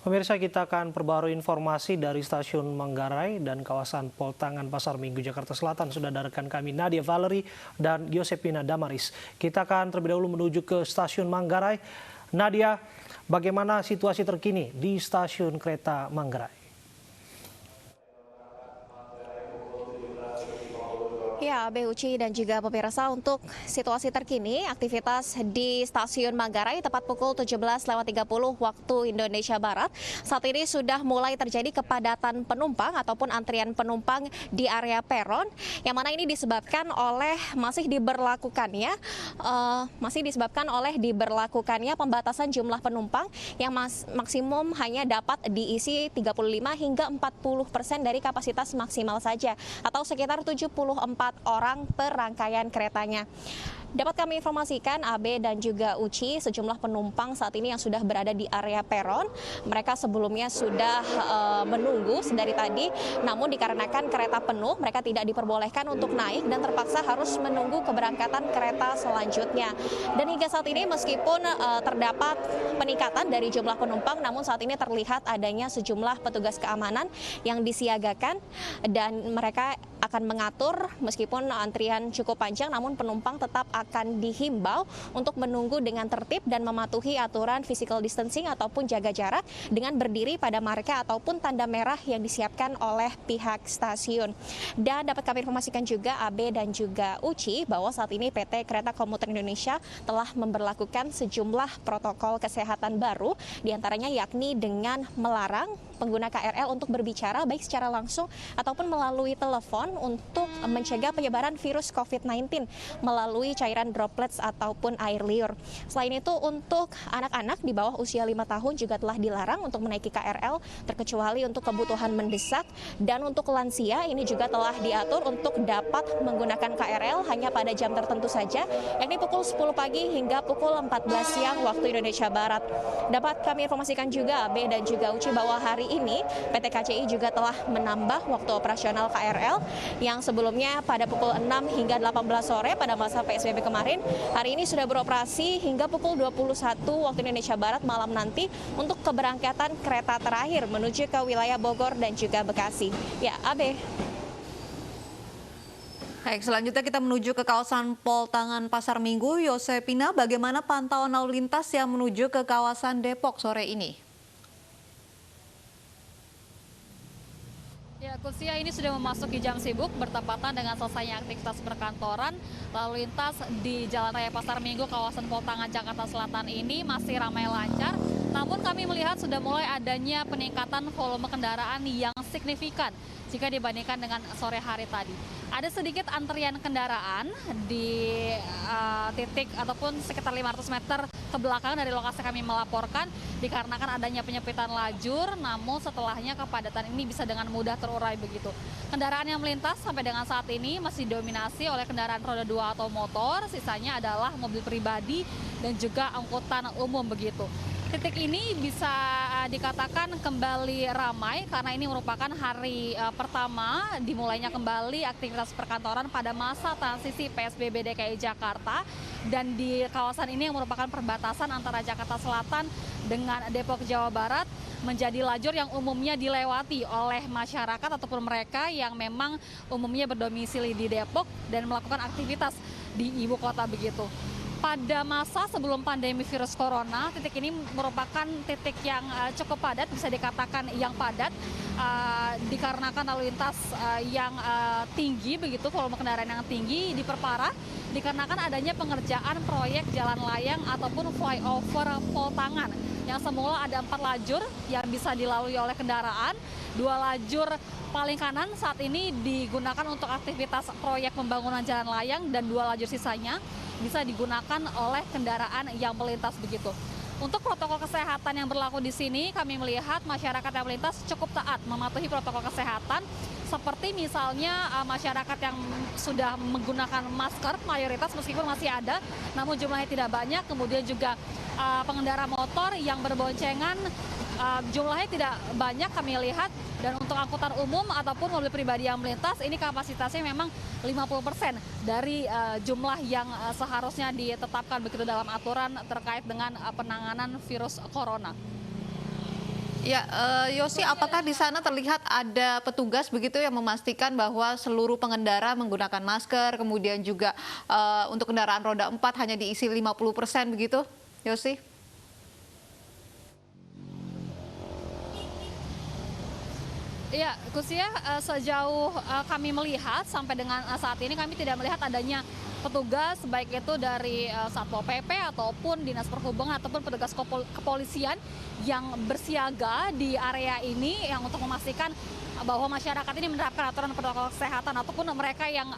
Pemirsa, kita akan perbarui informasi dari Stasiun Manggarai dan kawasan Poltangan Pasar Minggu Jakarta Selatan. Sudah ada rekan kami Nadia Valerie dan Yosepina Damaris. Kita akan terlebih dahulu menuju ke Stasiun Manggarai. Nadia, bagaimana situasi terkini di Stasiun Kereta Manggarai? Ya, Uci dan juga pemirsa, untuk situasi terkini aktivitas di Stasiun Manggarai tepat pukul 17.30 waktu Indonesia Barat. Saat ini sudah mulai terjadi kepadatan penumpang ataupun antrian penumpang di area peron, yang mana ini disebabkan oleh masih diberlakukannya pembatasan jumlah penumpang yang maksimum hanya dapat diisi 35 hingga 40% dari kapasitas maksimal saja, atau sekitar 74 orang per rangkaian keretanya. Dapat kami informasikan, Abe dan juga Uci, sejumlah penumpang saat ini yang sudah berada di area peron, mereka sebelumnya sudah menunggu sedari tadi, namun dikarenakan kereta penuh, mereka tidak diperbolehkan untuk naik dan terpaksa harus menunggu keberangkatan kereta selanjutnya. Dan hingga saat ini meskipun terdapat peningkatan dari jumlah penumpang, namun saat ini terlihat adanya sejumlah petugas keamanan yang disiagakan dan mereka akan mengatur meskipun antrian cukup panjang, namun penumpang tetap akan dihimbau untuk menunggu dengan tertib dan mematuhi aturan physical distancing ataupun jaga jarak dengan berdiri pada marka ataupun tanda merah yang disiapkan oleh pihak stasiun. Dan dapat kami informasikan juga, Abe dan juga Uci, bahwa saat ini PT Kereta Komuter Indonesia telah memberlakukan sejumlah protokol kesehatan baru, diantaranya yakni dengan melarang pengguna KRL untuk berbicara baik secara langsung ataupun melalui telepon untuk mencegah penyebaran virus COVID-19 melalui cairan droplets ataupun air liur. Selain itu, untuk anak-anak di bawah usia 5 tahun juga telah dilarang untuk menaiki KRL terkecuali untuk kebutuhan mendesak, dan untuk lansia ini juga telah diatur untuk dapat menggunakan KRL hanya pada jam tertentu saja, yakni pukul 10 pagi hingga pukul 14 siang waktu Indonesia Barat. Dapat kami informasikan juga, Abe dan juga Uci, bahwa hari ini PT KCI juga telah menambah waktu operasional KRL yang sebelumnya pada pukul 6 hingga 18 sore pada masa PSBB kemarin, hari ini sudah beroperasi hingga pukul 21 waktu Indonesia Barat malam nanti untuk keberangkatan kereta terakhir menuju ke wilayah Bogor dan juga Bekasi. Ya, Abe. Baik, selanjutnya kita menuju ke kawasan Poltangan Pasar Minggu. Yosepina, bagaimana pantauan lalu lintas yang menuju ke kawasan Depok sore ini? Ya, Kusia, ini sudah memasuki jam sibuk bertepatan dengan selesainya aktivitas perkantoran. Lalu lintas di Jalan Raya Pasar Minggu kawasan Poltangan Jakarta Selatan ini masih ramai lancar. Namun kami melihat sudah mulai adanya peningkatan volume kendaraan yang signifikan jika dibandingkan dengan sore hari tadi. Ada sedikit antrian kendaraan di titik ataupun sekitar 500 meter ke belakang dari lokasi kami melaporkan, dikarenakan adanya penyempitan lajur, namun setelahnya kepadatan ini bisa dengan mudah terurai begitu. Kendaraan yang melintas sampai dengan saat ini masih dominasi oleh kendaraan roda 2 atau motor, sisanya adalah mobil pribadi dan juga angkutan umum begitu. Titik ini bisa dikatakan kembali ramai karena ini merupakan hari pertama dimulainya kembali aktivitas perkantoran pada masa transisi PSBB DKI Jakarta, dan di kawasan ini yang merupakan perbatasan antara Jakarta Selatan dengan Depok, Jawa Barat, menjadi lajur yang umumnya dilewati oleh masyarakat ataupun mereka yang memang umumnya berdomisili di Depok dan melakukan aktivitas di ibu kota begitu. Pada masa sebelum pandemi virus corona, titik ini merupakan titik yang cukup padat, bisa dikatakan yang padat, dikarenakan lalu lintas yang tinggi begitu, volume kendaraan yang tinggi diperparah dikarenakan adanya pengerjaan proyek jalan layang ataupun flyover Poltangan yang semula ada 4 lajur yang bisa dilalui oleh kendaraan. 2 lajur paling kanan saat ini digunakan untuk aktivitas proyek pembangunan jalan layang, dan 2 lajur sisanya bisa digunakan oleh kendaraan yang melintas begitu. Untuk protokol kesehatan yang berlaku di sini, kami melihat masyarakat yang melintas cukup taat mematuhi protokol kesehatan, seperti misalnya masyarakat yang sudah menggunakan masker mayoritas meskipun masih ada, namun jumlahnya tidak banyak. Kemudian juga pengendara motor yang berboncengan, jumlahnya tidak banyak kami lihat. Dan untuk angkutan umum ataupun mobil pribadi yang melintas, ini kapasitasnya memang 50% dari jumlah yang seharusnya ditetapkan begitu dalam aturan terkait dengan penanganan virus corona. Ya, Yosi, apakah di sana terlihat ada petugas begitu yang memastikan bahwa seluruh pengendara menggunakan masker, kemudian juga untuk kendaraan roda 4 hanya diisi 50% begitu, Yosi? Iya, Kusia, sejauh kami melihat sampai dengan saat ini kami tidak melihat adanya petugas baik itu dari Satpol PP ataupun Dinas Perhubungan ataupun petugas kepolisian yang bersiaga di area ini yang untuk memastikan bahwa masyarakat ini menerapkan aturan protokol kesehatan ataupun mereka yang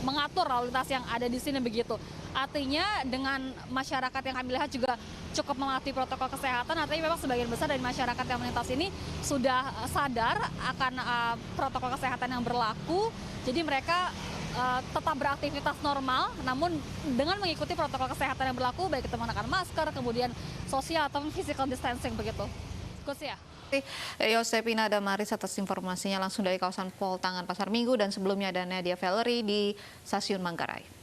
mengatur lalu lintas yang ada di sini begitu. Artinya dengan masyarakat yang kami lihat juga cukup mematuhi protokol kesehatan, artinya memang sebagian besar dari masyarakat yang melintas ini sudah sadar akan protokol kesehatan yang berlaku. Jadi mereka tetap beraktivitas normal, namun dengan mengikuti protokol kesehatan yang berlaku, baik itu menggunakan masker, kemudian sosial atau physical distancing begitu. Kus ya. Yosepina Damaris atas informasinya langsung dari kawasan Pol Tangan Pasar Minggu, dan sebelumnya ada Nadia Valery di Stasiun Manggarai.